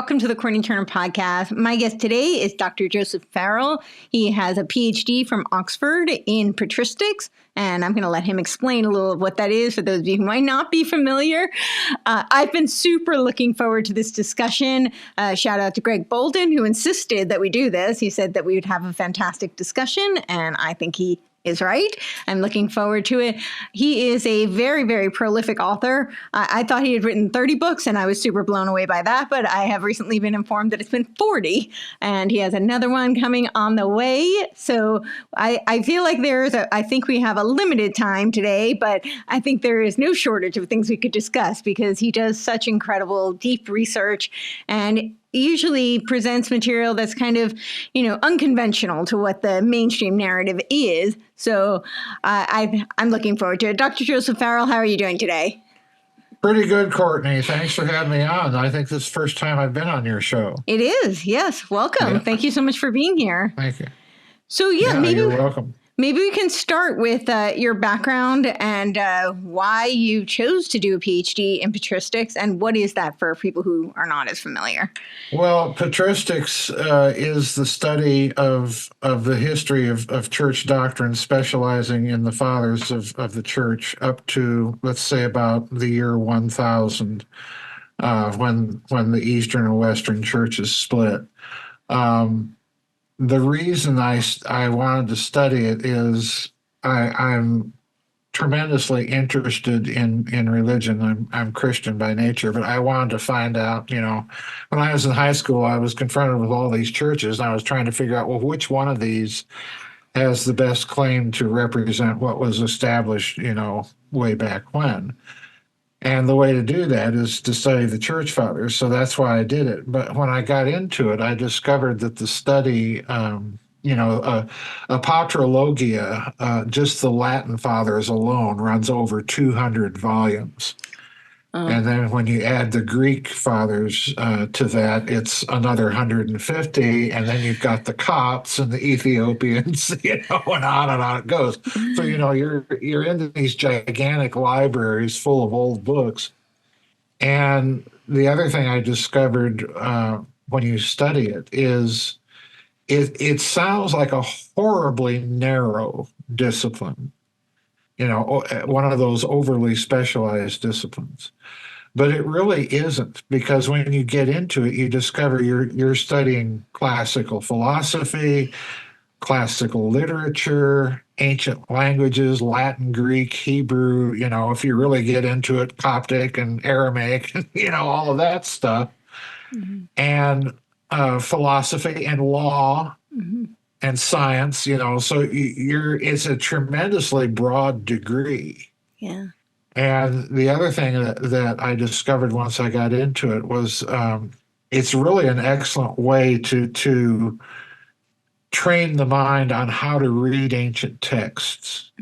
welcome to the Courtney Turner podcast. My guest today is Dr. Joseph Farrell. He has a PhD from Oxford in patristics, and I'm going to let him explain a little of what that is for those of you who might not be familiar. I've been super looking forward to this discussion. Shout out to Greg Bolden, who insisted that we do this. He said that we would have a fantastic discussion, and I think he is right. I'm looking forward to it. He is a very, very prolific author. I thought he had written 30 books, and I was super blown away by that, but I have recently been informed that it's been 40, and he has another one coming on the way. So I feel like I think we have a limited time today, but I think there is no shortage of things we could discuss because he does such incredible, deep research and usually presents material that's kind of, unconventional to what the mainstream narrative is. So I'm looking forward to it. Dr. Joseph Farrell, how are you doing today? Pretty good, Courtney. Thanks for having me on. I think this is the first time I've been on your show. It is. Yes. Welcome. Yeah. Thank you so much for being here. Thank you. So maybe you're welcome. Maybe we can start with your background and why you chose to do a PhD in patristics, and what is that for people who are not as familiar? Well, patristics is the study of the history of church doctrine, specializing in the fathers of the church up to, let's say, about the year 1000, when the Eastern and Western churches split. The reason I wanted to study it is I'm tremendously interested in religion. I'm Christian by nature, but I wanted to find out, when I was in high school, I was confronted with all these churches, and I was trying to figure out, well, which one of these has the best claim to represent what was established, way back when. And the way to do that is to study the church fathers. So that's why I did it. But when I got into it, I discovered that the study, a patrologia, just the Latin fathers alone, runs over 200 volumes. And then when you add the Greek fathers to that, it's another 150. And then you've got the Copts and the Ethiopians, and on it goes. So, you're into these gigantic libraries full of old books. And the other thing I discovered when you study it is it sounds like a horribly narrow discipline. One of those overly specialized disciplines. But it really isn't, because when you get into it, you discover you're studying classical philosophy, classical literature, ancient languages, Latin, Greek, Hebrew, if you really get into it, Coptic and Aramaic, all of that stuff, and philosophy and law. And science, so it's a tremendously broad degree. Yeah. And the other thing that I discovered once I got into it was it's really an excellent way to train the mind on how to read ancient texts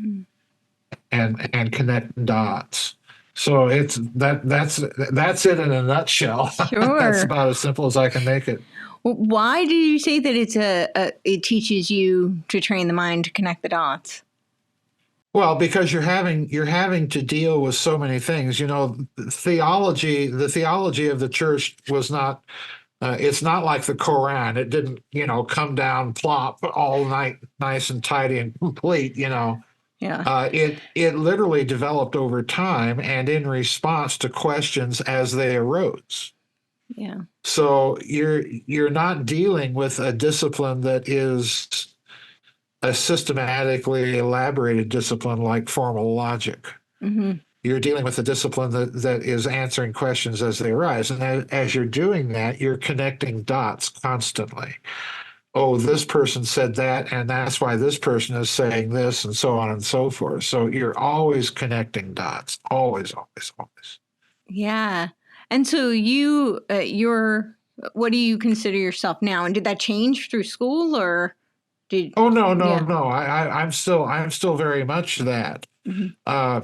and connect dots. So that's it in a nutshell. Sure. That's about as simple as I can make it. Why do you say that it teaches you to train the mind to connect the dots? Well, because you're having to deal with so many things. The theology of the church was not. It's not like the Quran. It didn't, come down plop all night, nice and tidy and complete. Yeah. It literally developed over time and in response to questions as they arose. Yeah. So you're not dealing with a discipline that is a systematically elaborated discipline like formal logic. You're dealing with a discipline that is answering questions as they arise. And as you're doing that, you're connecting dots constantly. Oh, this person said that, and that's why this person is saying this, and so on and so forth. So you're always connecting dots. Always, always, always. Yeah. And so what do you consider yourself now? And did that change through school, or did? Oh, no. I'm still very much that.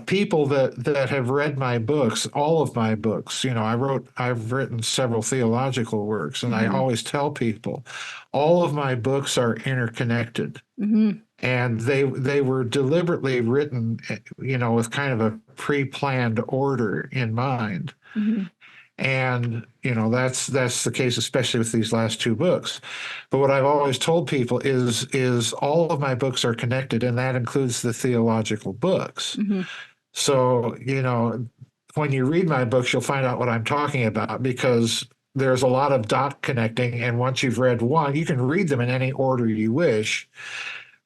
People that have read my books, all of my books, I've written several theological works, and I always tell people, all of my books are interconnected. And they were deliberately written, with kind of a pre-planned order in mind. And, that's the case, especially with these last two books. But what I've always told people is all of my books are connected, and that includes the theological books. Mm-hmm. So, when you read my books, you'll find out what I'm talking about, because there's a lot of dot connecting. And once you've read one, you can read them in any order you wish,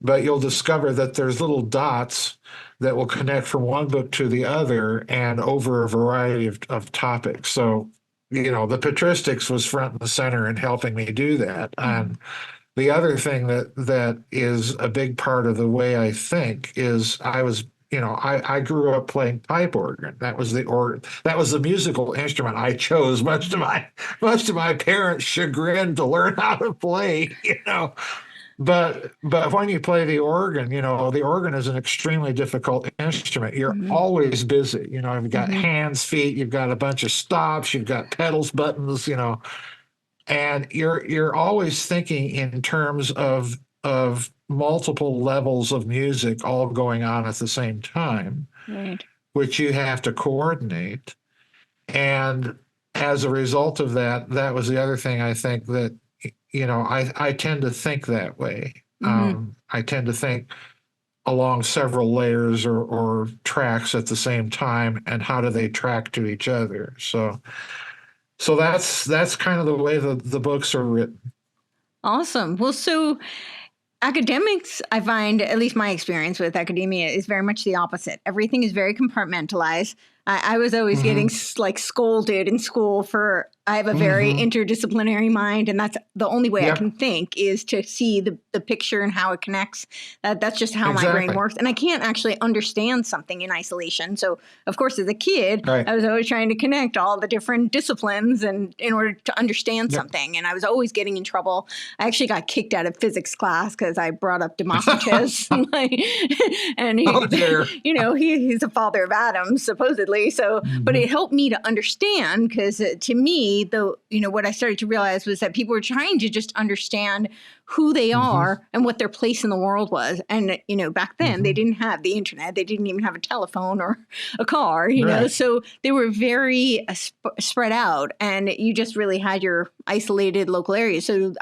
but you'll discover that there's little dots that will connect from one book to the other and over a variety of topics. So, the patristics was front and center in helping me do that. And the other thing that is a big part of the way I think is I grew up playing pipe organ. That was the musical instrument I chose, much to my parents' chagrin, to learn how to play. But when you play the organ, the organ is an extremely difficult instrument. You're always busy. You've got hands, feet, you've got a bunch of stops, you've got pedals, buttons, and you're always thinking in terms of multiple levels of music all going on at the same time, Right. which you have to coordinate. And as a result of that, that was the other thing I think that, I tend to think that way. I tend to think along several layers or tracks at the same time, and how do they track to each other. So that's kind of the way the books are written. Awesome. Well, so academics, I find, at least my experience with academia, is very much the opposite. Everything is very compartmentalized. I was always getting scolded in school for, I have a very interdisciplinary mind, and that's the only way I can think, is to see the picture and how it connects. That's just how my brain works. And I can't actually understand something in isolation. So, of course, as a kid, I was always trying to connect all the different disciplines and in order to understand something. And I was always getting in trouble. I actually got kicked out of physics class because I brought up Democritus. And he's the father of atoms, supposedly. So, but it helped me to understand, because to me, what I started to realize was that people were trying to just understand who they are and what their place in the world was. And, back then they didn't have the internet. They didn't even have a telephone or a car, know, so they were very spread out, and you just really had your isolated local areas. So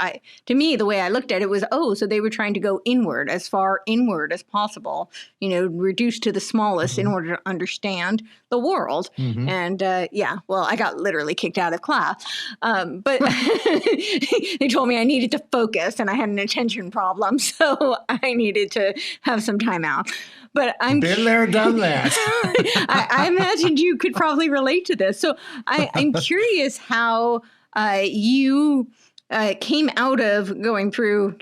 to me, the way I looked at it was, so they were trying to go inward, as far inward as possible, reduced to the smallest in order to understand the world. And well, I got literally kicked out of class. But they told me I needed to focus, and I had an attention problem, so I needed to have some time out. But I'm been there, done that. I imagined you could probably relate to this. So I'm curious how you came out of going through,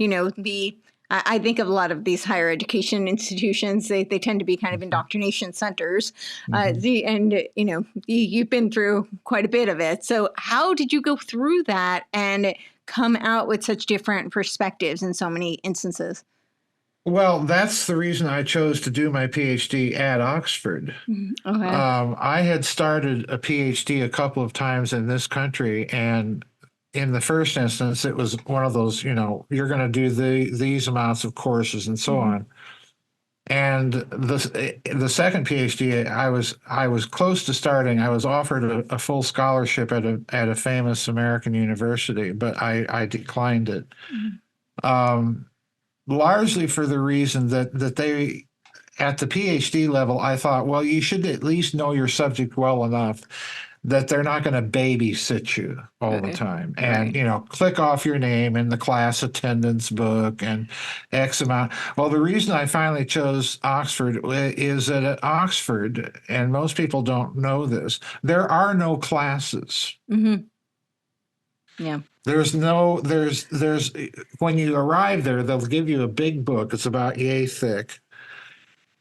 I think of a lot of these higher education institutions, they tend to be kind of indoctrination centers. You've been through quite a bit of it. So how did you go through that and come out with such different perspectives in so many instances? Well, that's the reason I chose to do my PhD at Oxford. Okay. I had started a PhD a couple of times in this country, and in the first instance, it was one of those, you're going to do these amounts of courses and so on. And the second PhD, I was close to starting. I was offered a full scholarship at a famous American university, but I declined it. Largely for the reason that they, at the PhD level, I thought, well, you should at least know your subject well enough that they're not going to babysit you all the time and, click off your name in the class attendance book and X amount. Well, the reason I finally chose Oxford is that at Oxford, and most people don't know this, there are no classes. Yeah. There's when you arrive there, they'll give you a big book. It's about yay thick.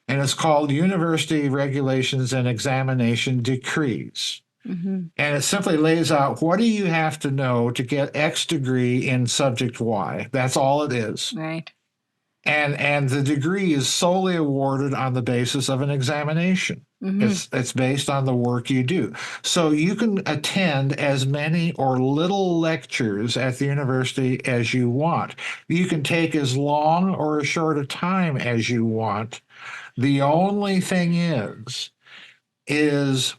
And it's called University Regulations and Examination Decrees. And it simply lays out, what do you have to know to get X degree in subject Y? That's all it is. Right. And the degree is solely awarded on the basis of an examination. It's based on the work you do. So you can attend as many or little lectures at the university as you want. You can take as long or as short a time as you want. The only thing is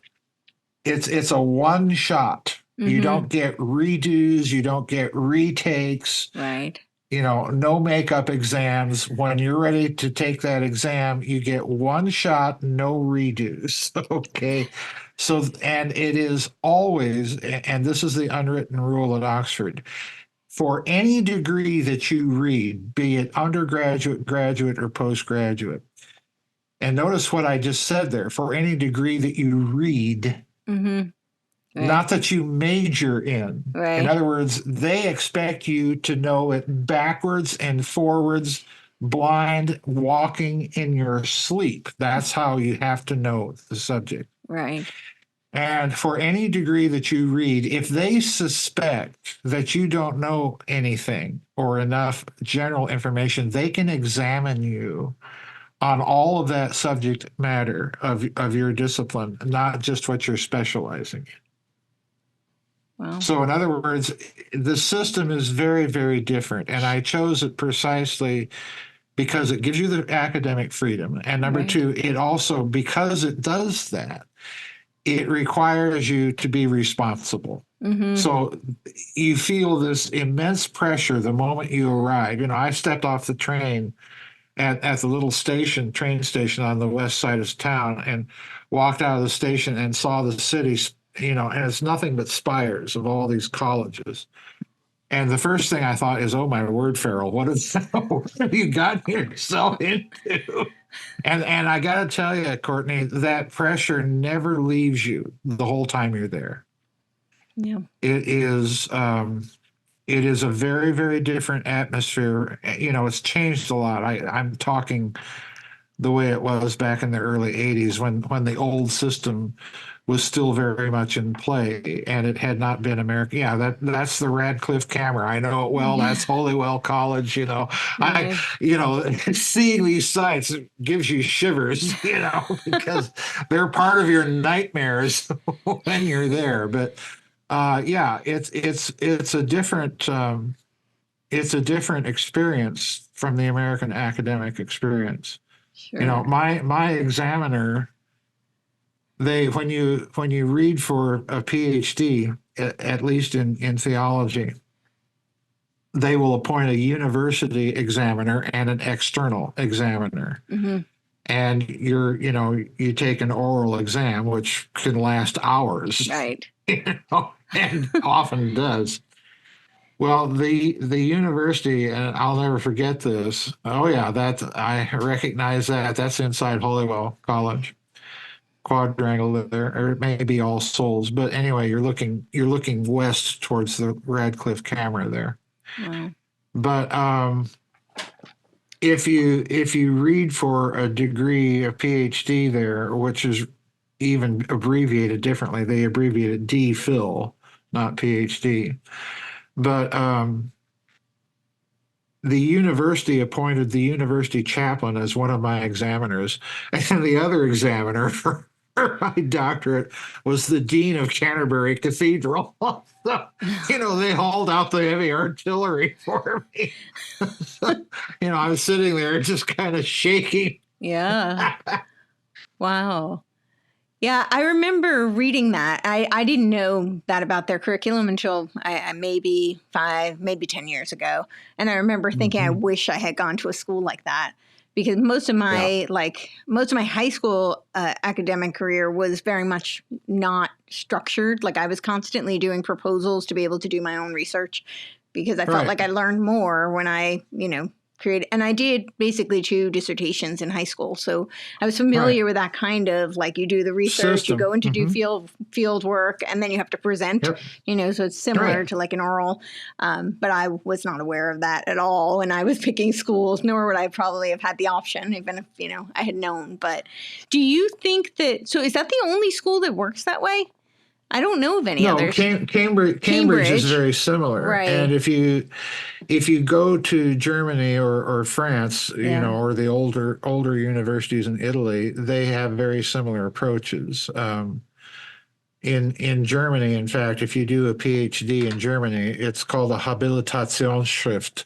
it's a one shot. You don't get redos, you don't get retakes. Right. No makeup exams. When you're ready to take that exam, you get one shot, no redos. Okay. So, and it is always, and this is the unwritten rule at Oxford, for any degree that you read, be it undergraduate, graduate, or postgraduate. And notice what I just said there, for any degree that you read, Right. not that you major in. Right. In other words, they expect you to know it backwards and forwards, blind, walking in your sleep. That's how you have to know the subject. Right. And for any degree that you read, if they suspect that you don't know anything or enough general information, they can examine you on all of that subject matter of your discipline, not just what you're specializing in. Wow. So, in other words, the system is very, very different. And I chose it precisely because it gives you the academic freedom. And number two, it also, because it does that, it requires you to be responsible. So you feel this immense pressure the moment you arrive. I stepped off the train at the little train station on the west side of town and walked out of the station and saw the city, and it's nothing but spires of all these colleges. And the first thing I thought is, oh, my word, Farrell, what have you gotten yourself into? And I got to tell you, Courtney, that pressure never leaves you the whole time you're there. Yeah. It is a very, very different atmosphere. It's changed a lot. I'm talking the way it was back in the early 80s when the old system was still very much in play and it had not been American. Yeah, that's the Radcliffe camera. I know it well. That's Holywell College. Right. Seeing these sites gives you shivers, because they're part of your nightmares when you're there. But it's a different experience from the American academic experience. Sure. My examiner, when you read for a PhD, at least in theology, they will appoint a university examiner and an external examiner. And you take an oral exam, which can last hours. Right. And often does. Well, the university, and I'll never forget this. Oh yeah, I recognize that. That's inside Holywell College, quadrangle there, or it may be All Souls. But anyway, you're looking west towards the Radcliffe camera there. Wow. But if you read for a degree, a PhD there, which is even abbreviated differently, they abbreviate it DPhil, not PhD. But the university appointed the university chaplain as one of my examiners, and the other examiner for my doctorate was the dean of Canterbury Cathedral. So, they hauled out the heavy artillery for me. So, I was sitting there just kind of shaking. Yeah. Wow. Yeah, I remember reading that. I didn't know that about their curriculum until I maybe 10 years ago. And I remember thinking, I wish I had gone to a school like that, because most of my high school academic career was very much not structured. Like I was constantly doing proposals to be able to do my own research, because I felt like I learned more when I, and I did basically 2 dissertations in high school. So I was familiar with that kind of, like, you do the research, system. You go in to do field work, and then you have to present, so it's similar to like an oral. But I was not aware of that at all when I was picking schools, nor would I probably have had the option, even if, I had known. But do you think so is that the only school that works that way? I don't know of any others. Cambridge is very similar. Right. And if you go to Germany or France, or the older universities in Italy, they have very similar approaches. In Germany, in fact, if you do a PhD in Germany, it's called a Habilitationsschrift,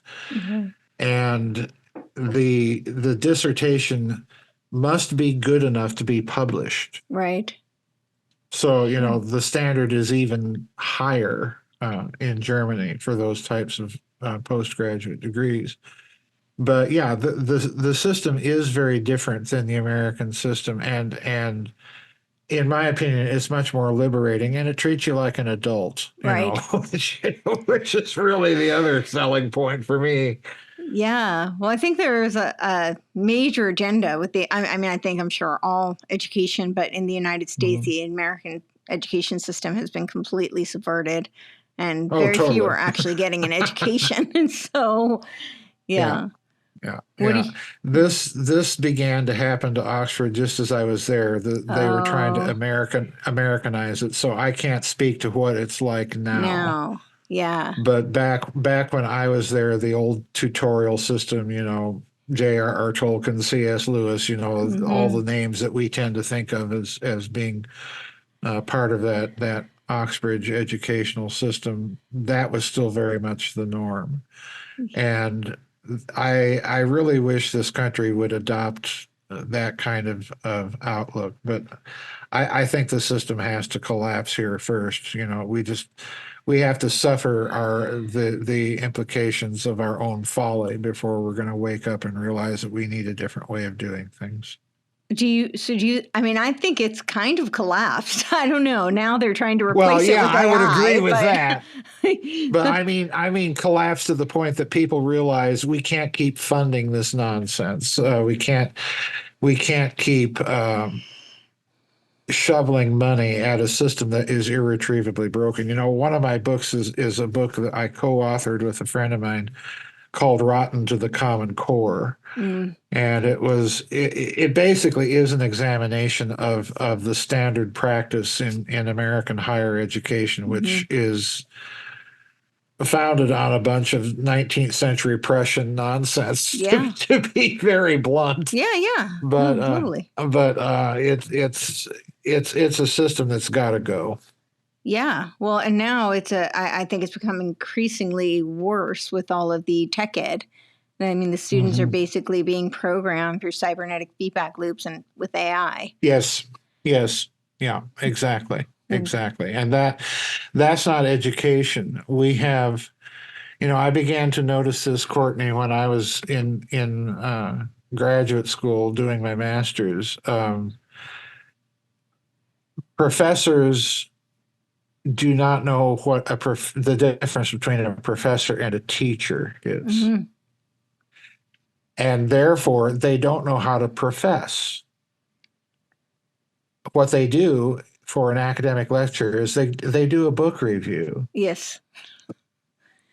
and the dissertation must be good enough to be published. Right. So, the standard is even higher in Germany for those types of postgraduate degrees. But yeah, the system is very different than the American system, and in my opinion, it's much more liberating, and it treats you like an adult, Right. which is really the other selling point for me. Yeah. Well, I think there's a major agenda with I mean, I'm sure all education, but in the United States, Mhm. the American education system has been completely subverted, and Oh, very few totally. are actually getting an education. And so, Yeah. yeah. Yeah, What do yeah. you, This began to happen to Oxford just as I was there. They were trying to oh, Americanize it, so I can't speak to what it's like now. no. Yeah. But back when I was there, the old tutorial system, J.R.R. Tolkien, C.S. Lewis, all Mm-hmm. the names that we tend to think of as being part of that Oxbridge educational system, that was still very much the norm. And I really wish this country would adopt that kind of outlook. But I think the system has to collapse here first. We have to suffer the implications of our own folly before we're going to wake up and realize that we need a different way of doing things. I mean, I think it's kind of collapsed. I don't know. Now they're trying to Well, replace it yeah, with I would agree AI, with that. But but I mean, collapse to the point that people realize we can't keep funding this nonsense. We can't keep shoveling money at a system that is irretrievably broken. One of my books is a book that I co-authored with a friend of mine called "Rotten to the Common Core." mm, And it basically is an examination of the standard practice in American higher education, mhm. which is founded on a bunch of 19th century Prussian nonsense, to, Yeah. to be very blunt. Yeah, yeah. But No, totally. it's a system that's got to go. Yeah. Well, and now I think it's become increasingly worse with all of the tech ed. I mean, the students are Hmm. basically being programmed through cybernetic feedback loops and with AI. Yes, yes, yeah, exactly, And exactly. And that's not education. I began to notice this, Courtney, when I was in graduate school doing my master's. Professors do not know what the difference between a professor and a teacher is, mhm. and therefore they don't know how to profess. What they do for an academic lecture is they do a book review, Yes.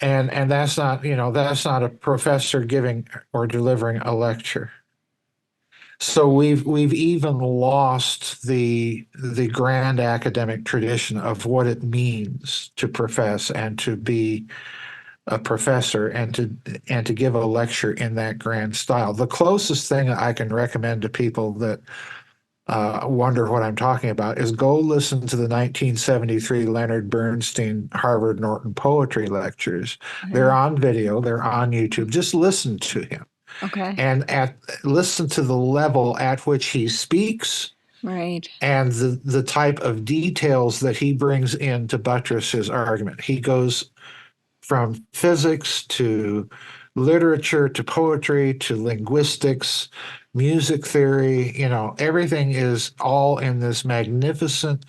and that's not a professor giving or delivering a lecture. So we've even lost the grand academic tradition of what it means to profess and to be a professor and to give a lecture in that grand style. The closest thing I can recommend to people that wonder what I'm talking about is go listen to the 1973 Leonard Bernstein Harvard Norton Poetry Lectures. They're Mhm. on video, they're on YouTube. Just listen to him Okay. and listen to the level at which he speaks Right. and the type of details that he brings in to buttress his argument. He goes from physics to literature to poetry to linguistics, music theory. Everything is all in this magnificent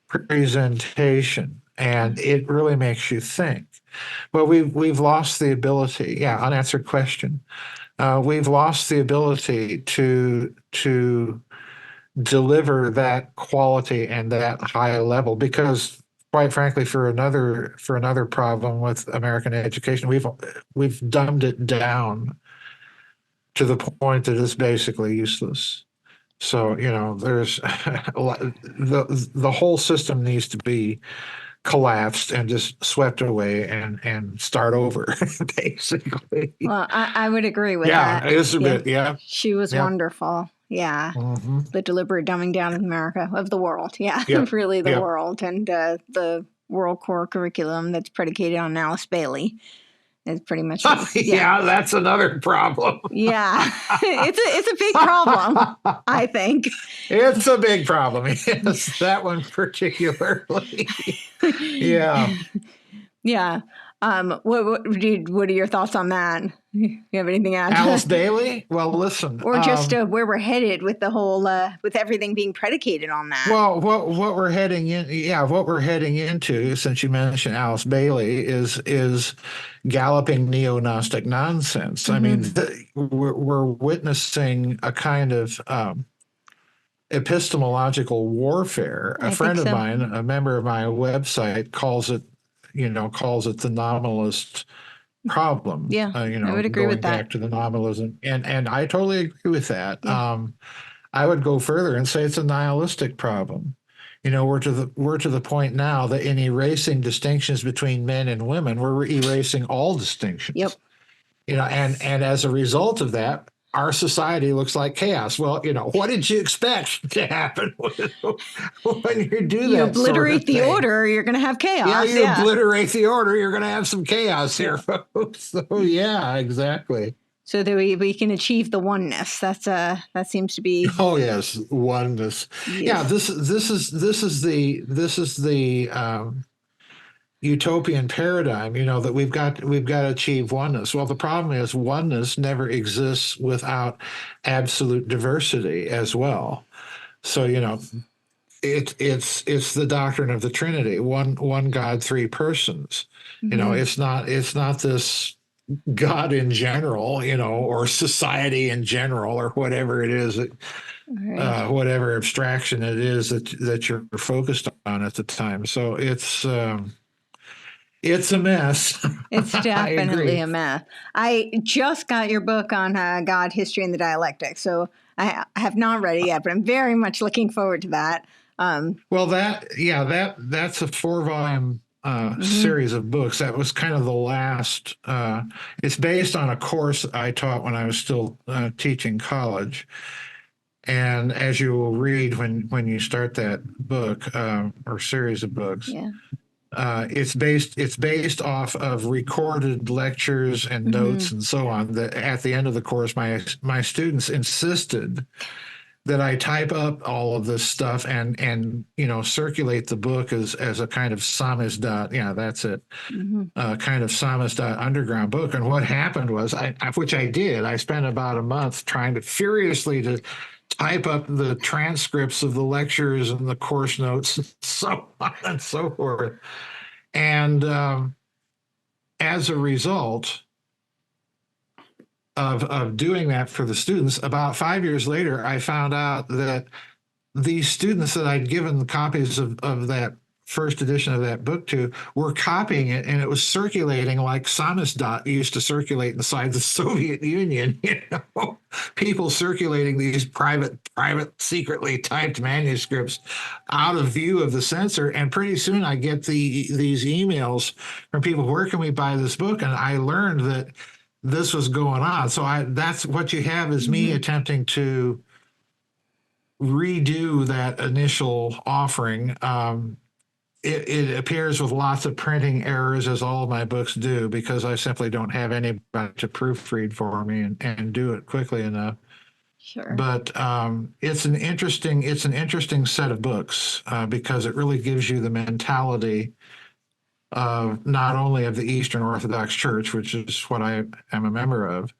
presentation, and it really makes you think. Well, we've lost the ability. Yeah, unanswered question. We've lost the ability to deliver that quality and that high level because quite frankly for another problem with American education we've dumbed it down to the point that it's basically useless. So there's the whole system needs to be collapsed and just swept away and start over basically. Well, I would agree with Yeah, that. it's a Yeah. bit. Yeah, She was yeah. wonderful. Yeah. Hmm. The deliberate dumbing down of America, of the world. Yeah. Yep, Really the yep. world. And the world core curriculum that's predicated on Alice Bailey. It's pretty much what Yeah, that's another problem. Yeah, it's a big problem, I think. It's a big problem. Yes, that one particularly. Yeah. Yeah. What are your thoughts on that? You have anything to add? Alice Bailey? Well, listen. Or just where we're headed with the whole with everything being predicated on that. Well, what we're heading into, since you mentioned Alice Bailey, is galloping neo-Gnostic nonsense. I mean, we're witnessing a kind of epistemological warfare. A friend of mine, a member of my website, calls it the nominalist problem. Yeah, I would agree with that. Going back to the nominalism, and I totally agree with that. Yeah. I would go further and say it's a nihilistic problem. We're to the point now that in erasing distinctions between men and women, we're erasing all distinctions. Yep. And as a result of that, our society looks like chaos. Well, what did you expect to happen when you do that? You obliterate the order, you're going to have chaos. Yeah, you obliterate the order, you're going to have some chaos here, folks. So yeah, exactly. So that we can achieve the oneness. That seems to be. Oh yes, oneness. Yes. Yeah, this is the utopian paradigm. That we've got to achieve oneness. Well, the problem is oneness never exists without absolute diversity as well. So it's the doctrine of the Trinity: one God, three persons. It's not this God in general, or society in general, or whatever it is, whatever abstraction it is that you're focused on at the time. So it's a mess. It's definitely a mess. I just got your book on God, History and the Dialectic, so I have not read it yet, but I'm very much looking forward to that. Well, that's a 4-volume series of books. That was kind of the last. It's based on a course I taught when I was still teaching college, and as you will read when you start that book or series of books, it's based off of recorded lectures and notes and so on. That at the end of the course, my students insisted that I type up all of this stuff and circulate the book as a kind of samizdat. Yeah, that's it. Kind of samizdat underground book. And what happened was, which I did. I spent about a month trying to furiously to type up the transcripts of the lectures and the course notes and so on and so forth. And as a result of doing that for the students, about 5 years later, I found out that these students that I'd given copies of that first edition of that book to were copying it, and it was circulating like samizdat used to circulate inside the Soviet Union. People circulating these private, secretly typed manuscripts out of view of the censor. And pretty soon I get these emails from people, where can we buy this book? And I learned that this was going on. So that's what you have is me attempting to redo that initial offering. It appears with lots of printing errors, as all of my books do, because I simply don't have anybody to proofread for me and do it quickly enough. Sure. But it's an interesting set of books because it really gives you the mentality of not only of the Eastern Orthodox Church, which is what I am a member of,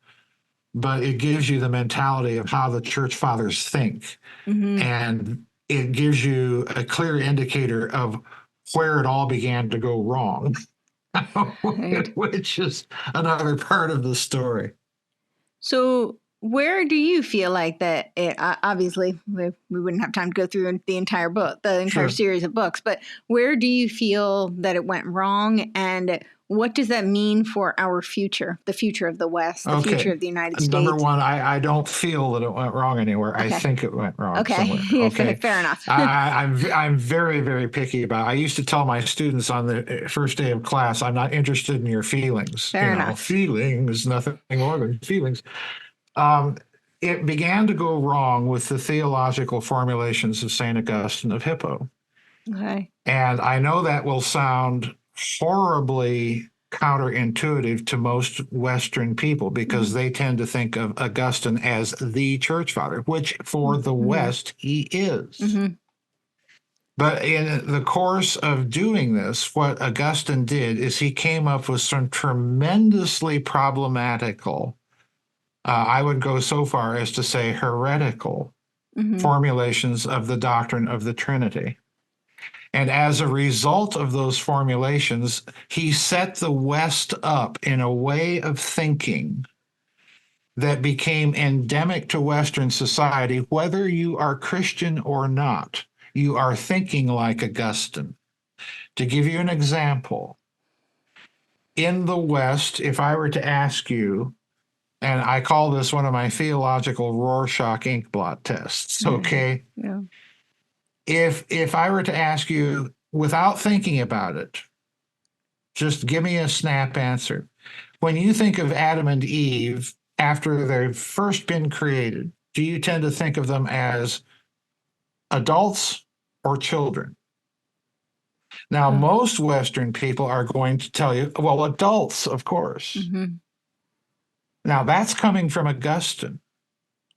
but it gives you the mentality of how the church fathers think. And it gives you a clear indicator of where it all began to go wrong, which is another part of the story. So where do you feel like that obviously we wouldn't have time to go through the entire book, the entire series of books, but where do you feel that it went wrong, and what does that mean for our future, the future of the West, the future of the United States? Number one, I don't feel that it went wrong anywhere. Okay. I think it went wrong somewhere. Okay, fair enough. I'm very, very picky about it. I used to tell my students on the first day of class, I'm not interested in your feelings. Fair enough. Feelings, nothing more than feelings. It began to go wrong with the theological formulations of St. Augustine of Hippo. Okay. And I know that will sound horribly counterintuitive to most Western people because they tend to think of Augustine as the church father, which for the West he is. But in the course of doing this, what Augustine did is he came up with some tremendously problematical, I would go so far as to say heretical, formulations of the doctrine of the Trinity. And as a result of those formulations, he set the West up in a way of thinking that became endemic to Western society, whether you are Christian or not. You are thinking like Augustine. To give you an example, in the West, if I were to ask you, and I call this one of my theological Rorschach inkblot tests, okay? Yeah. If I were to ask you without thinking about it, just give me a snap answer. When you think of Adam and Eve after they've first been created, do you tend to think of them as adults or children? Now, most Western people are going to tell you, well, adults, of course. Now, that's coming from Augustine.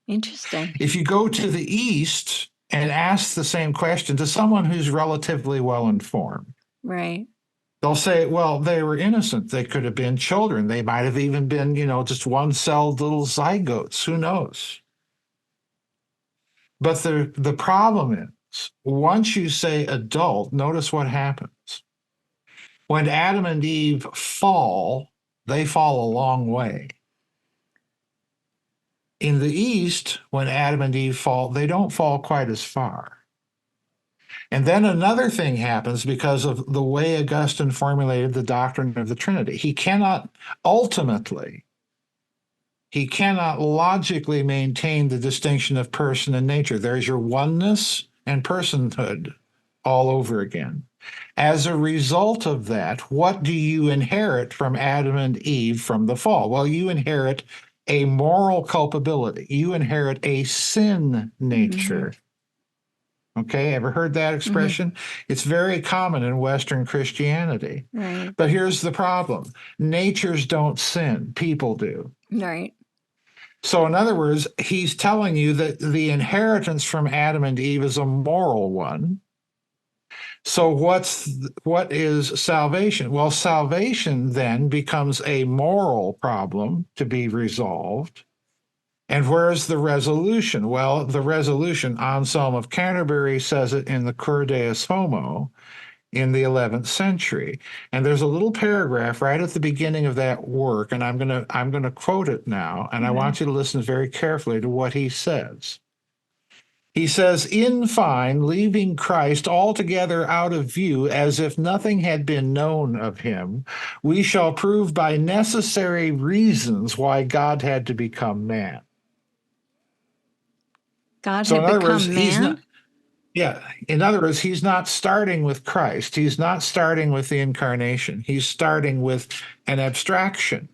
Interesting. If you go to the East and ask the same question to someone who's relatively well informed, right, they'll say, well, they were innocent. They could have been children. They might have even been, just one-celled little zygotes. Who knows? But the problem is, once you say adult, notice what happens. When Adam and Eve fall, they fall a long way. In the East, when Adam and Eve fall, they don't fall quite as far. And then another thing happens because of the way Augustine formulated the doctrine of the Trinity. He cannot logically maintain the distinction of person and nature. There's your oneness and personhood all over again. As a result of that, what do you inherit from Adam and Eve from the fall? Well, you inherit a moral culpability. You inherit a sin nature. Okay, ever heard that expression? It's very common in Western Christianity. Right. But here's the problem. Natures don't sin, people do. Right. So in other words, he's telling you that the inheritance from Adam and Eve is a moral one. So what is salvation? Well, salvation then becomes a moral problem to be resolved. And where's the resolution? Well, the resolution, Anselm of Canterbury says it in the Cur Deus Homo in the 11th century. And there's a little paragraph right at the beginning of that work, and I'm going to quote it now, and I want you to listen very carefully to what he says. He says, in fine, leaving Christ altogether out of view as if nothing had been known of him, we shall prove by necessary reasons why God had to become man. God had become man? In other words, he's not starting with Christ. He's not starting with the incarnation. He's starting with an abstraction.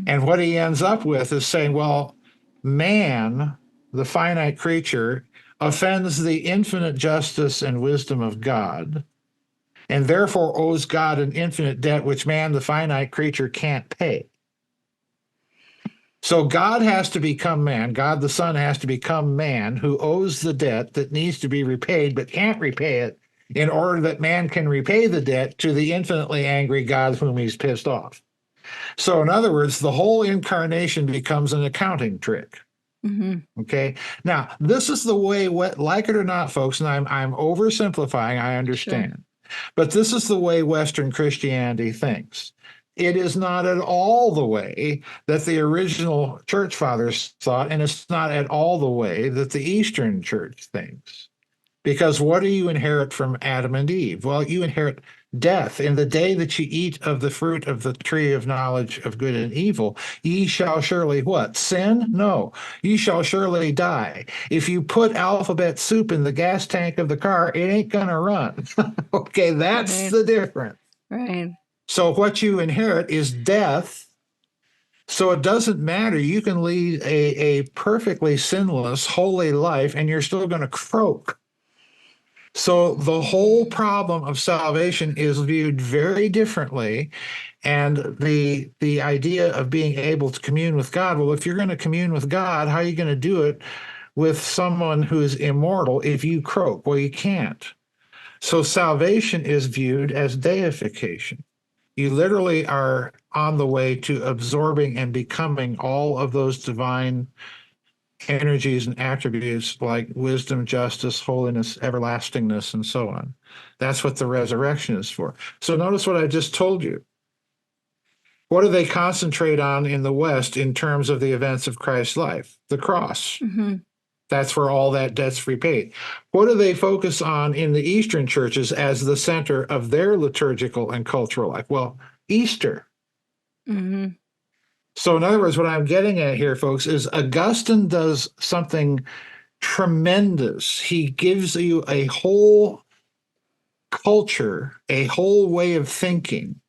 And what he ends up with is saying, well, man, the finite creature, offends the infinite justice and wisdom of God, and therefore owes God an infinite debt which man, the finite creature, can't pay. So God has to become man. God the Son has to become man who owes the debt that needs to be repaid but can't repay it in order that man can repay the debt to the infinitely angry God whom he's pissed off. So in other words, the whole incarnation becomes an accounting trick. Okay. Now, this is the way, like it or not, folks, and I'm oversimplifying, I understand, but this is the way Western Christianity thinks. It is not at all the way that the original church fathers thought, and it's not at all the way that the Eastern church thinks. Because what do you inherit from Adam and Eve? Well, you inherit death. In the day that you eat of the fruit of the tree of knowledge of good and evil, ye shall surely what? Sin? No. Ye shall surely die. If you put alphabet soup in the gas tank of the car, it ain't going to run. Okay, that's the difference. Right. So what you inherit is death. So it doesn't matter. You can lead a perfectly sinless, holy life, and you're still going to croak. So the whole problem of salvation is viewed very differently. And the idea of being able to commune with God, well, if you're going to commune with God, how are you going to do it with someone who is immortal if you croak? Well, you can't. So salvation is viewed as deification. You literally are on the way to absorbing and becoming all of those divine energies and attributes like wisdom, justice, holiness, everlastingness, and so on. That's what the resurrection is for. So notice what I just told you. What do they concentrate on in the West in terms of the events of Christ's life? The cross. Mm-hmm. That's where all that debt's repaid. What do they focus on in the Eastern churches as the center of their liturgical and cultural life? Well, Easter. Mm-hmm. So in other words, what I'm getting at here, folks, is Augustine does something tremendous. He gives you a whole culture, a whole way of thinking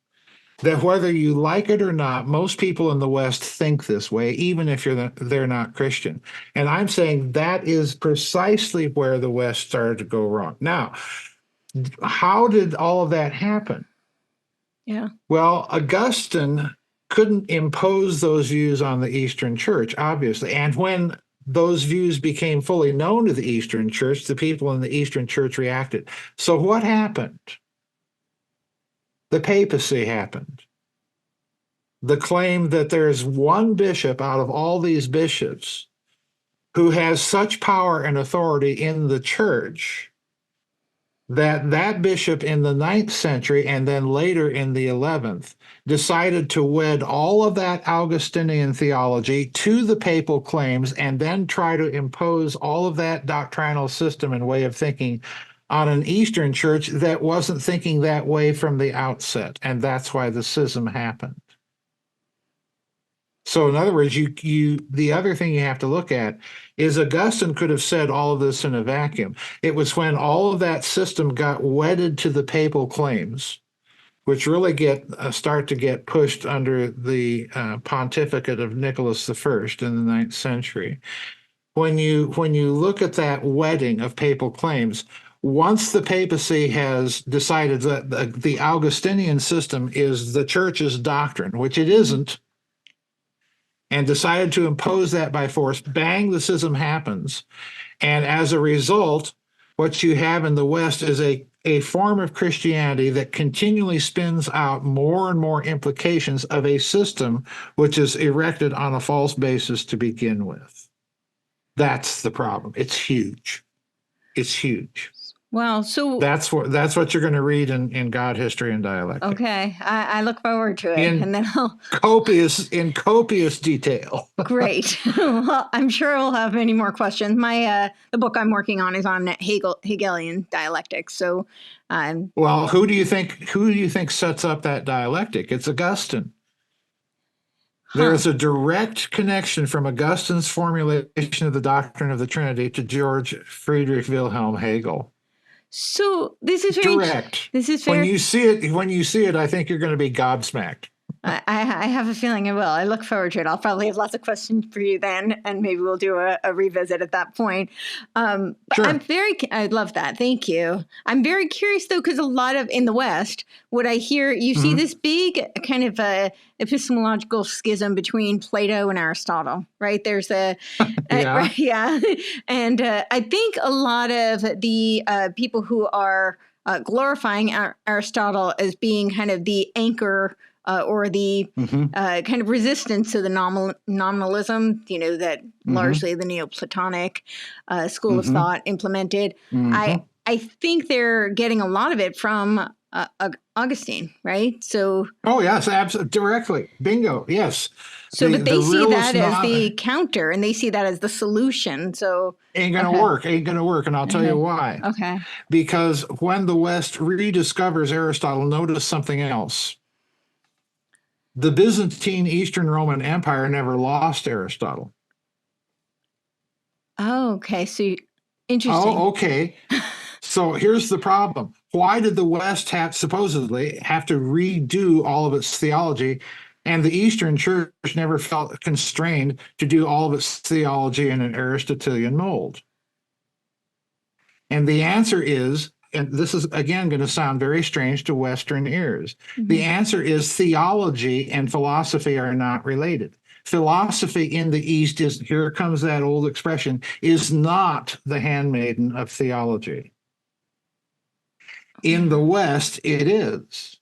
that whether you like it or not, most people in the West think this way, even if they're not Christian. And I'm saying that is precisely where the West started to go wrong. Now, how did all of that happen? Yeah. Well, Augustine couldn't impose those views on the Eastern Church, obviously. And when those views became fully known to the Eastern Church, the people in the Eastern Church reacted. So what happened? The papacy happened. The claim that there's one bishop out of all these bishops who has such power and authority in the church that bishop in the 9th century and then later in the 11th decided to wed all of that Augustinian theology to the papal claims and then try to impose all of that doctrinal system and way of thinking on an Eastern church that wasn't thinking that way from the outset. And that's why the schism happened. So in other words, the other thing you have to look at is Augustine could have said all of this in a vacuum. It was when all of that system got wedded to the papal claims, which really start to get pushed under the pontificate of Nicholas I in the 9th century. When you look at that wedding of papal claims, once the papacy has decided that the Augustinian system is the church's doctrine, which it isn't, and decided to impose that by force, bang, the schism happens. And as a result, what you have in the West is a form of Christianity that continually spins out more and more implications of a system which is erected on a false basis to begin with. That's the problem. It's huge. It's huge. Wow. So that's what you're going to read in God, History, and Dialectic. Okay, I look forward to it, and then I'll copious detail. Great. Well, I'm sure we'll have many more questions. The book I'm working on is on Hegelian Dialectics. So, well, who do you think sets up that dialectic? It's Augustine. There is a direct connection from Augustine's formulation of the doctrine of the Trinity to George Friedrich Wilhelm Hegel. So this is very direct. This is very, when you see it, I think you're going to be gobsmacked. I have a feeling I will. I look forward to it. I'll probably have lots of questions for you then, and maybe we'll do a revisit at that point. Sure. I love that. Thank you. I'm very curious though, because a lot of in the West, what I hear, you see this big kind of epistemological schism between Plato and Aristotle, right? There's yeah. And I think a lot of the people who are glorifying Aristotle as being kind of the anchor or the kind of resistance to the nominalism, that largely the Neoplatonic school of thought implemented. I think they're getting a lot of it from Augustine, right? So. Oh yes, absolutely, directly, bingo, yes. So, but they see that as the counter, and they see that as the solution. So ain't gonna work, and I'll tell you why. Okay. Because when the West rediscovers Aristotle, notice something else. The Byzantine Eastern Roman Empire never lost Aristotle. Oh, okay. So interesting. Oh, okay. So here's the problem. Why did the West supposedly have to redo all of its theology, and the Eastern Church never felt constrained to do all of its theology in an Aristotelian mold? And the answer is and this is again going to sound very strange to Western ears. Mm-hmm. The answer is theology and philosophy are not related. Philosophy in the East is, here comes that old expression, is not the handmaiden of theology. In the West, it is.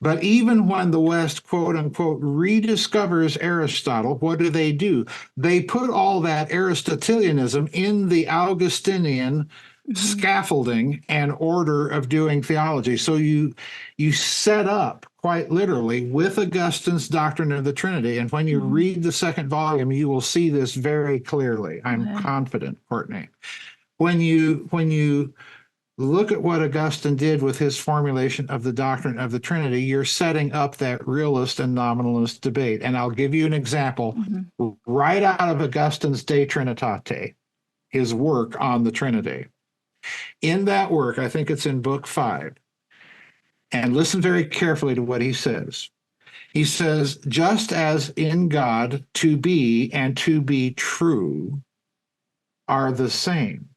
But even when the West, quote unquote, rediscovers Aristotle, what do? They put all that Aristotelianism in the Augustinian scaffolding and order of doing theology. So you set up quite literally with Augustine's doctrine of the Trinity. And when you read the second volume, you will see this very clearly. I'm confident, Courtney. When you look at what Augustine did with his formulation of the doctrine of the Trinity, you're setting up that realist and nominalist debate. And I'll give you an example right out of Augustine's De Trinitate, his work on the Trinity. In that work, I think it's in book 5, and listen very carefully to what he says. He says, just as in God to be and to be true are the same,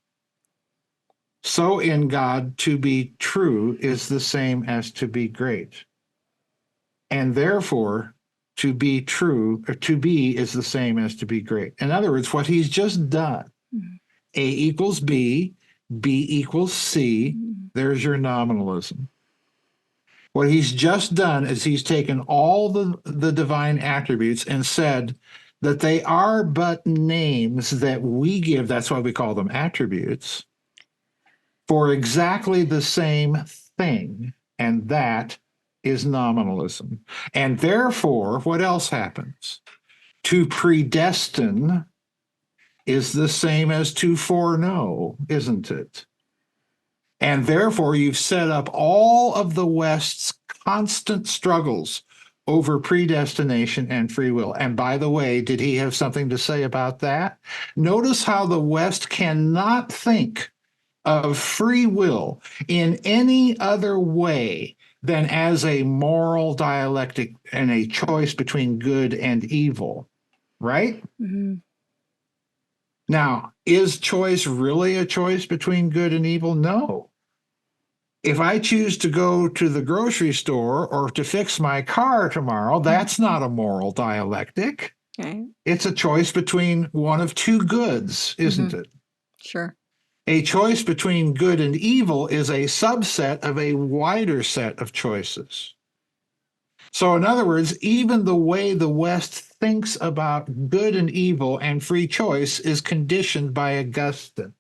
so in God to be true is the same as to be great. And therefore, to be true, or to be is the same as to be great. In other words, what he's just done, A equals B equals C, there's your nominalism. What he's just done is he's taken all the divine attributes and said that they are but names that we give, that's why we call them attributes, for exactly the same thing, and that is nominalism. And therefore, what else happens? To predestine is the same as to foreknow, isn't it? And therefore, you've set up all of the West's constant struggles over predestination and free will. And by the way, did he have something to say about that? Notice how the West cannot think of free will in any other way than as a moral dialectic and a choice between good and evil, right? Now, is choice really a choice between good and evil? No. If I choose to go to the grocery store or to fix my car tomorrow, that's not a moral dialectic. Okay. It's a choice between one of two goods, isn't it? Sure. A choice between good and evil is a subset of a wider set of choices. So in other words, even the way the West thinks about good and evil and free choice is conditioned by Augustine.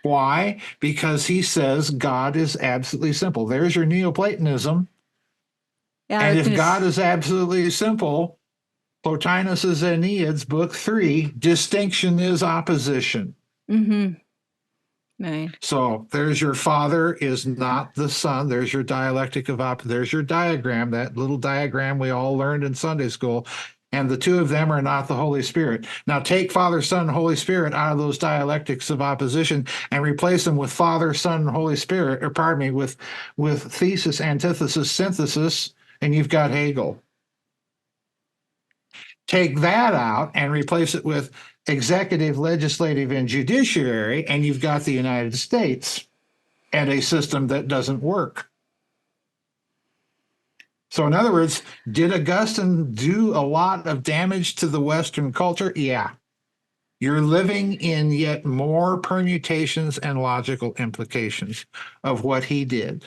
Why? Because he says God is absolutely simple. There's your Neoplatonism. Yeah, and if God is absolutely simple, Plotinus's Aeneid's, book 3, distinction is opposition. Right. So there's your Father is not the Son. There's your dialectic of there's your diagram, that little diagram we all learned in Sunday school. And the two of them are not the Holy Spirit. Now take Father, Son, and Holy Spirit out of those dialectics of opposition and replace them with Father, Son, and Holy Spirit, or pardon me, with thesis, antithesis, synthesis, and you've got Hegel. Take that out and replace it with executive, legislative, and judiciary, and you've got the United States and a system that doesn't work. So in other words, did Augustine do a lot of damage to the Western culture? Yeah. You're living in yet more permutations and logical implications of what he did.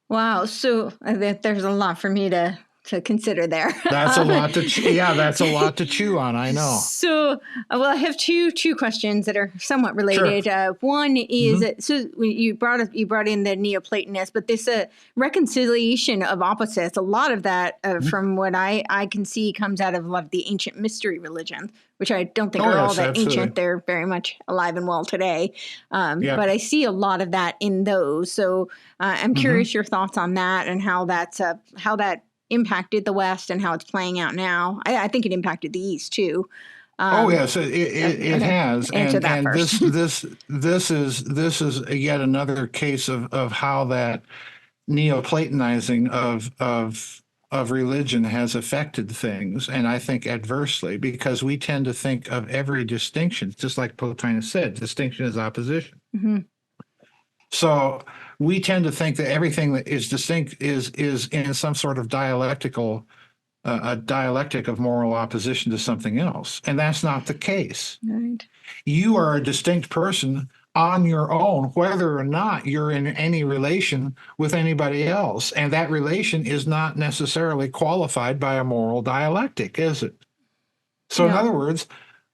Wow. So there's a lot for me to consider there. That's a lot to that's a lot to chew on. I know. So, well, I have two questions that are somewhat related. Sure. One is so you brought in the Neoplatonist, but this reconciliation of opposites. A lot of that, from what I can see, comes out of a lot of the ancient mystery religions, which I don't think are all that absolutely ancient. They're very much alive and well today. But I see a lot of that in those. So I'm curious your thoughts on that and how that impacted the West and how it's playing out now. I think it impacted the East too. Yes, it has. Answer that first. This is yet another case of how that Neoplatonizing of religion has affected things, and I think adversely, because we tend to think of every distinction, just like Plotinus said, distinction is opposition. So we tend to think that everything that is distinct is in some sort of dialectical a dialectic of moral opposition to something else, and that's not the case. Right. You are a distinct person on your own, whether or not you're in any relation with anybody else, and that relation is not necessarily qualified by a moral dialectic, is it? So, in No. other words,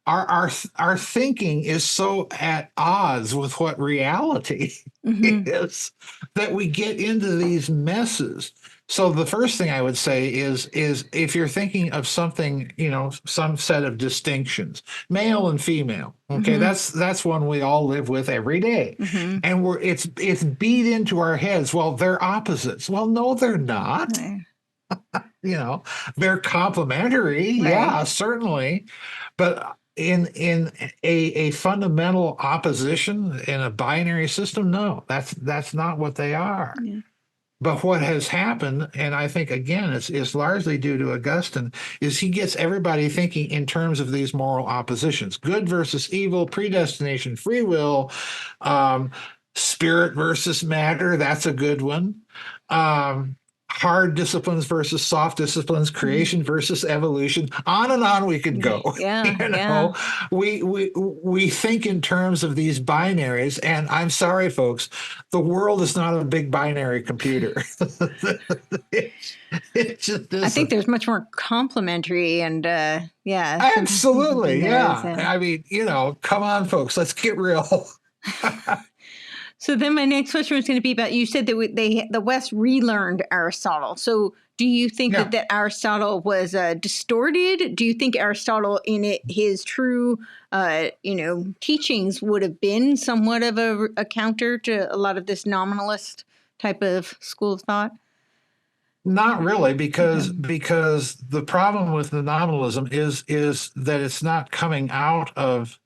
our thinking is so at odds with what reality is that we get into these messes. So the first thing I would say is if you're thinking of something, some set of distinctions, male and female, okay, that's one we all live with every day. And it's beat into our heads, well, they're opposites. Well, no, they're not. Right. They're complementary, yeah, Right. certainly, but in a fundamental opposition in a binary system, no, that's not what they are. Yeah. But what has happened, and I think again it's largely due to Augustine, is he gets everybody thinking in terms of these moral oppositions: good versus evil, predestination, free will, spirit versus matter. That's a good one. Hard disciplines versus soft disciplines, creation versus evolution. On and on we could go. Yeah. You Yeah. know, we think in terms of these binaries, and I'm sorry, folks, the world is not a big binary computer. it just isn't. I think there's much more complementary and Absolutely, yeah. I mean, come on, folks, let's get real. So then my next question was going to be about, you said that the West relearned Aristotle. So do you think that Aristotle was distorted? Do you think Aristotle in his true, teachings would have been somewhat of a counter to a lot of this nominalist type of school of thought? Not really, because the problem with the nominalism is that it's not coming out of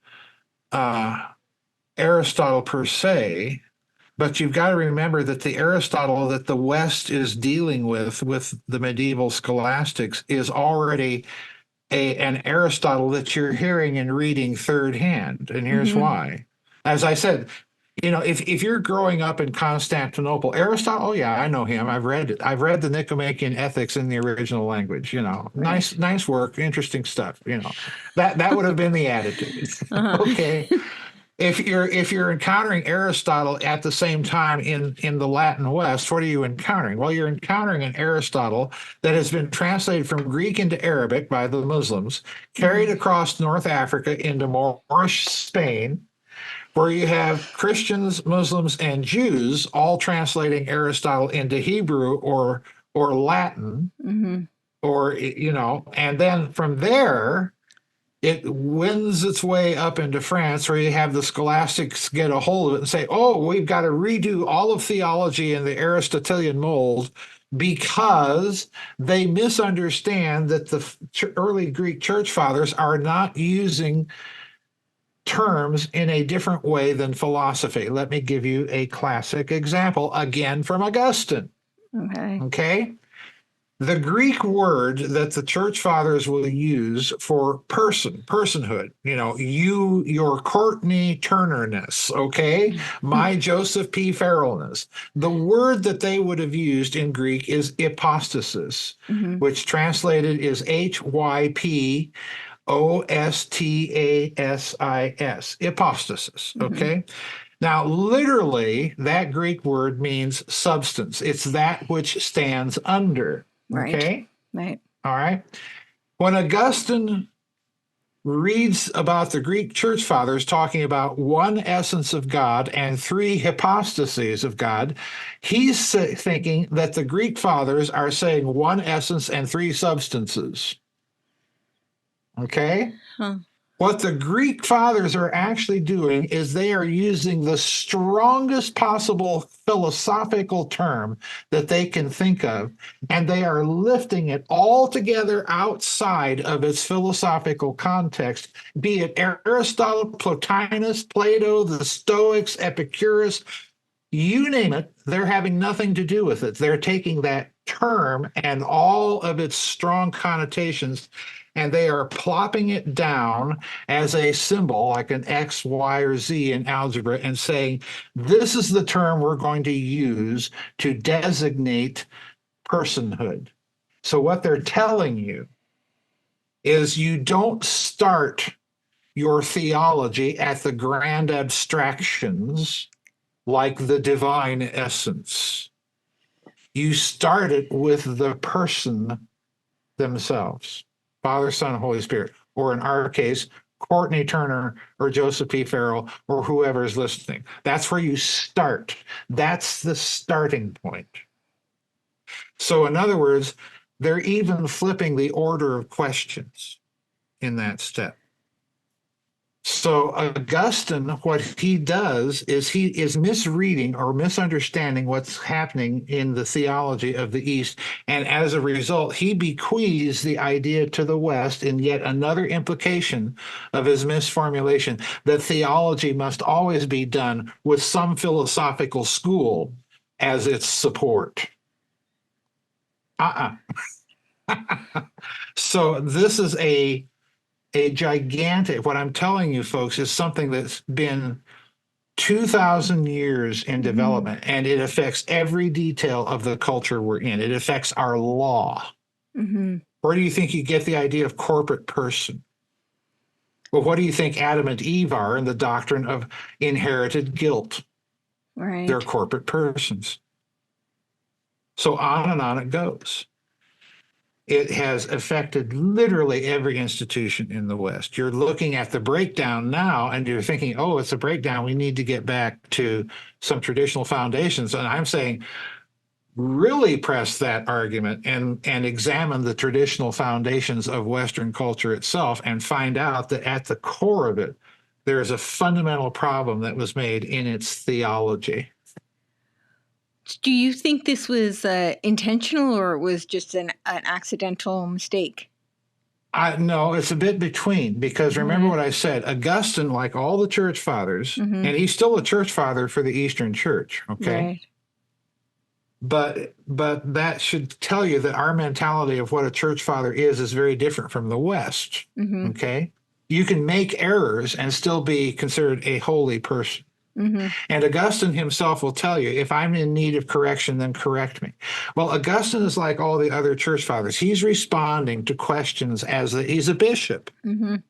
Aristotle per se. But you've got to remember that the Aristotle that the West is dealing with the medieval scholastics, is already an Aristotle that you're hearing and reading third hand. And here's why. As I said, if you're growing up in Constantinople, Aristotle, oh yeah, I know him. I've read it. I've read the Nicomachean Ethics in the original language. Right. Nice work, interesting stuff. That would have been the attitude. Okay. If you're encountering Aristotle at the same time in the Latin West, what are you encountering? Well, you're encountering an Aristotle that has been translated from Greek into Arabic by the Muslims, carried across North Africa into Moorish Spain, where you have Christians, Muslims, and Jews all translating Aristotle into Hebrew or Latin, and then from there it wins its way up into France, where you have the scholastics get a hold of it and say, oh, we've got to redo all of theology in the Aristotelian mold, because they misunderstand that the early Greek church fathers are not using terms in a different way than philosophy. Let me give you a classic example, again from Augustine. Okay? The Greek word that the church fathers will use for personhood, your Courtney Turnerness, okay? My Joseph P. Farrellness. The word that they would have used in Greek is hypostasis, which translated is HYPOSTASIS, hypostasis, okay? Now, literally, that Greek word means substance. It's that which stands under. Okay? Right. All right. When Augustine reads about the Greek church fathers talking about one essence of God and three hypostases of God, he's thinking that the Greek fathers are saying one essence and three substances. Okay? What the Greek fathers are actually doing is they are using the strongest possible philosophical term that they can think of, and they are lifting it all together outside of its philosophical context, be it Aristotle, Plotinus, Plato, the Stoics, Epicurus, you name it, they're having nothing to do with it. They're taking that term and all of its strong connotations and they are plopping it down as a symbol, like an X, Y, or Z in algebra, and saying, this is the term we're going to use to designate personhood. So what they're telling you is you don't start your theology at the grand abstractions like the divine essence. You start it with the person themselves, Father, Son, Holy Spirit, or in our case, Courtney Turner or Joseph P. Farrell or whoever is listening. That's where you start. That's the starting point. So in other words, they're even flipping the order of questions in that step. So Augustine, what he does is he is misreading or misunderstanding what's happening in the theology of the East. And as a result, he bequeaths the idea to the West in yet another implication of his misformulation that theology must always be done with some philosophical school as its support. So this is a gigantic, what I'm telling you folks is something that's been 2,000 years in development, and it affects every detail of the culture we're in. It affects our law. Where do you think you get the idea of corporate person? Well, what do you think Adam and Eve are in the doctrine of inherited guilt? Right. They're corporate persons. So on and on it goes. It has affected literally every institution in the West. You're looking at the breakdown now and you're thinking, oh, it's a breakdown. We need to get back to some traditional foundations. And I'm saying, really press that argument and examine the traditional foundations of Western culture itself and find out that at the core of it, there is a fundamental problem that was made in its theology. Do you think this was intentional or it was just an accidental mistake? No, it's a bit between, because remember what I said, Augustine, like all the church fathers, and he's still a church father for the Eastern Church, okay? Right. But that should tell you that our mentality of what a church father is very different from the West, okay? You can make errors and still be considered a holy person. And Augustine himself will tell you, if I'm in need of correction, then correct me. Well, Augustine is like all the other church fathers. He's responding to questions he's a bishop. You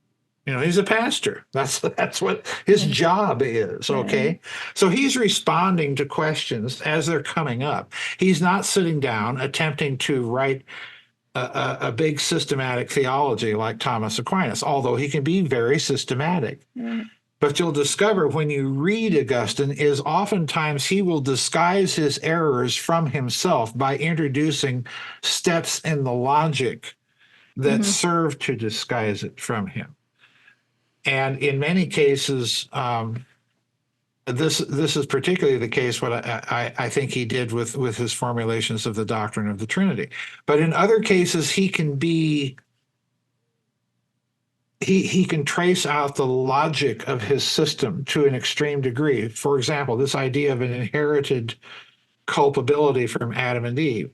know, he's a pastor. That's what his job is, okay? So he's responding to questions as they're coming up. He's not sitting down attempting to write a big systematic theology like Thomas Aquinas, although he can be very systematic. But you'll discover when you read Augustine is oftentimes he will disguise his errors from himself by introducing steps in the logic that serve to disguise it from him. And in many cases, this is particularly the case what I think he did with his formulations of the doctrine of the Trinity. But in other cases, he can be he can trace out the logic of his system to an extreme degree. For example, this idea of an inherited culpability from Adam and Eve.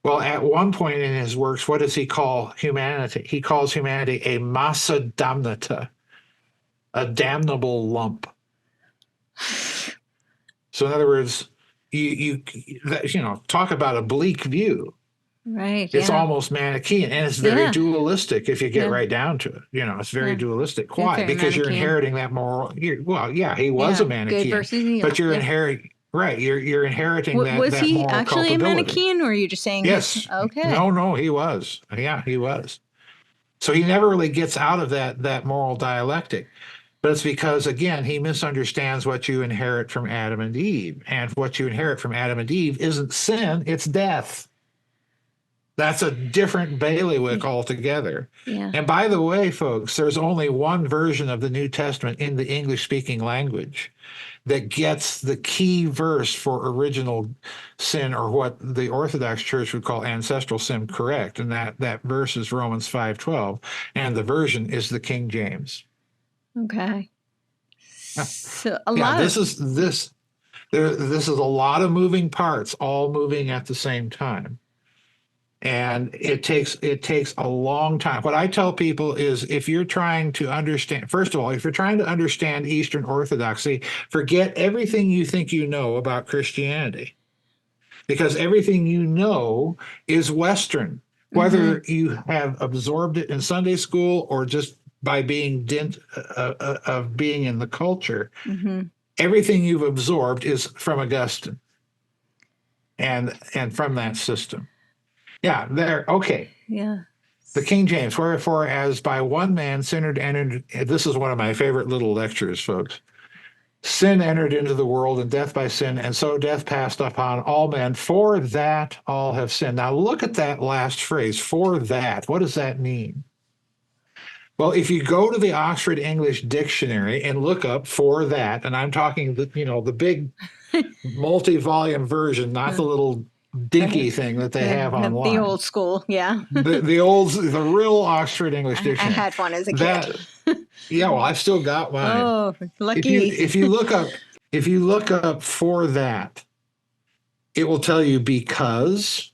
Well, at one point in his works, what does he call humanity? He calls humanity a massa damnata, a damnable lump. So in other words, you talk about a bleak view. Right. It's almost Manichaean, and it's very dualistic if you get right down to it. It's very dualistic. Why? Because you're inheriting that moral. He was a Manichaean, good versus evil. But you're inheriting. Right, you're inheriting that. Was he moral actually a Manichaean, or are you just saying? Yes. Okay. No, he was. Yeah, he was. So he never really gets out of that moral dialectic. But it's because, again, he misunderstands what you inherit from Adam and Eve. And what you inherit from Adam and Eve isn't sin, it's death. That's a different bailiwick altogether. Yeah. And by the way, folks, there's only one version of the New Testament in the English-speaking language that gets the key verse for original sin, or what the Orthodox Church would call ancestral sin, correct. And that verse is Romans 5:12. And the version is the King James. Okay. So this is a lot of moving parts, all moving at the same time. And it takes a long time. What I tell people is, if you're trying to understand, first of all, if you're trying to understand Eastern Orthodoxy, forget everything you think you know about Christianity, because everything you know is Western, whether you have absorbed it in Sunday school or just by being dint of being in the culture. Everything you've absorbed is from Augustine and from that system. Yeah, there. Okay. Yeah. The King James, wherefore as by one man sin entered, this is one of my favorite little lectures, folks. Sin entered into the world, and death by sin, and so death passed upon all men, for that all have sinned. Now look at that last phrase, for that. What does that mean? Well, if you go to the Oxford English Dictionary and look up for that, and I'm talking the big multi-volume version, not the little dinky thing that they have online. The old school, yeah. the real Oxford English Dictionary. I had one as a kid. Yeah, well, I've still got mine. Oh, lucky. If you look up for that, it will tell you because,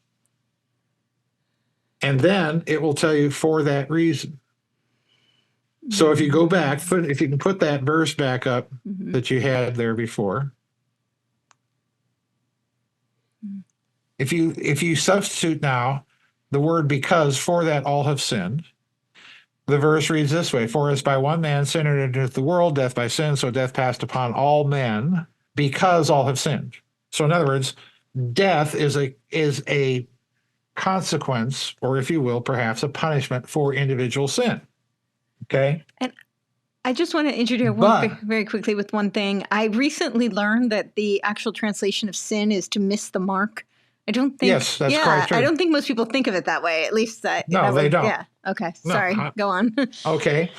and then it will tell you for that reason. So if you go back, if you can put that verse back up that you had there before. If you substitute now the word because, for that all have sinned, the verse reads this way: for as by one man sin entered into the world, death by sin, so death passed upon all men because all have sinned. So in other words, death is a consequence, or if you will, perhaps a punishment for individual sin. Okay? And I just want to interject very quickly with one thing. I recently learned that the actual translation of sin is to miss the mark. I don't think. Yes, that's quite true. I don't think most people think of it that way. At least that. No, they don't. Yeah. Okay. Sorry. Go on. Okay.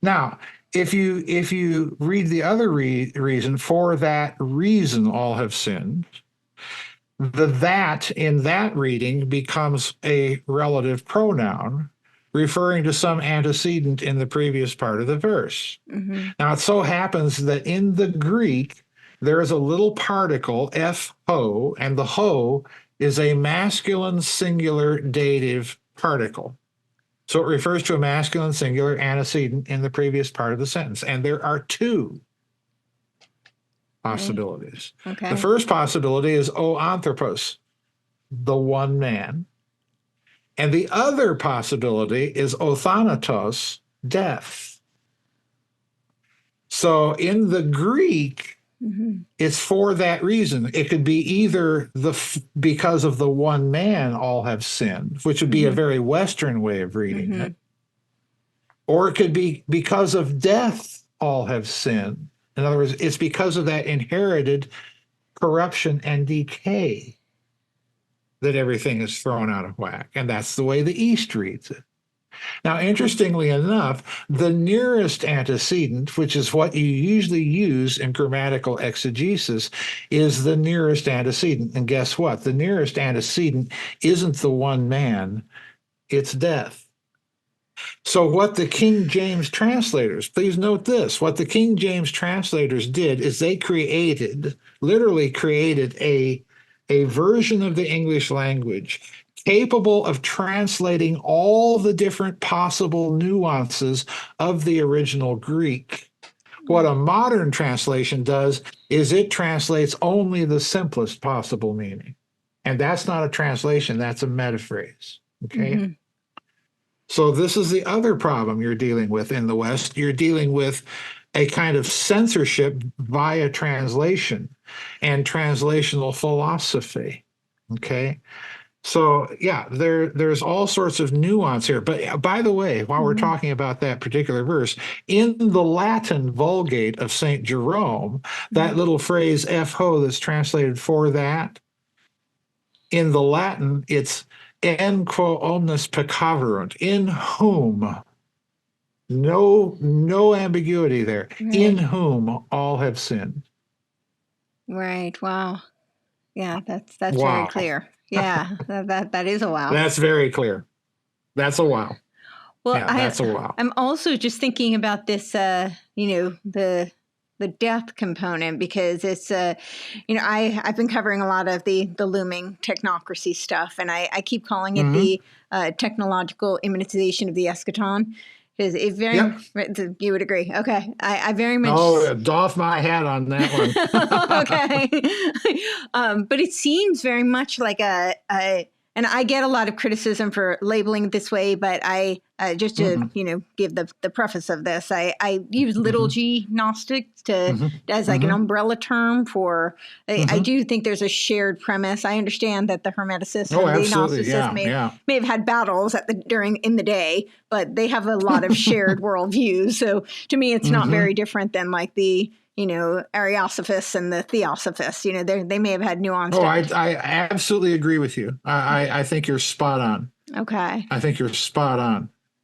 Now, if you read the other reason, for that reason all have sinned, the that in that reading becomes a relative pronoun, referring to some antecedent in the previous part of the verse. Now, it so happens that in the Greek, there is a little particle, ho, and the ho is a masculine singular dative particle. So it refers to a masculine singular antecedent in the previous part of the sentence. And there are two possibilities. Okay. The first possibility is o anthropos, the one man. And the other possibility is o thanatos, death. So in the Greek, it's for that reason. It could be either because of the one man all have sinned, which would be a very Western way of reading it, or it could be because of death all have sinned. In other words, it's because of that inherited corruption and decay that everything is thrown out of whack. And that's the way the East reads it. Now, interestingly enough, the nearest antecedent, which is what you usually use in grammatical exegesis, is the nearest antecedent. And guess what? The nearest antecedent isn't the one man, it's death. So what the King James translators, please note this, what the King James translators did is they literally created a version of the English language capable of translating all the different possible nuances of the original Greek. What a modern translation does is it translates only the simplest possible meaning. And that's not a translation, that's a metaphrase. Okay? So this is the other problem you're dealing with in the West. You're dealing with a kind of censorship via translation and translational philosophy. Okay? So, yeah, there's all sorts of nuance here. But by the way, while we're talking about that particular verse, in the Latin Vulgate of St. Jerome, that little phrase ho that's translated for that, in the Latin, it's en quo omnes peccaverunt, in whom, no ambiguity there, in whom all have sinned. Right. Wow. Yeah, that's Wow. very clear. Yeah, that is a wow. That's very clear. That's a wow. Well, yeah, that's a wow. I'm also just thinking about this, the death component, because it's I've been covering a lot of the looming technocracy stuff, and I keep calling it the technological immanentization of the eschaton. Because it very, you would agree. Okay. I very much. Oh, doff my hat on that one. Okay. But it seems very much like and I get a lot of criticism for labeling it this way, but I just to give the preface of this, I use little g Gnostics as like an umbrella term for. I do think there's a shared premise. I understand that the Hermeticists and the Gnosticists may have had battles in the day, but they have a lot of shared worldviews. So to me, it's not very different than like the Ariosophists and the Theosophists. They may have had nuance. Oh, I absolutely agree with you. I think you're spot on. Okay. I think you're spot on.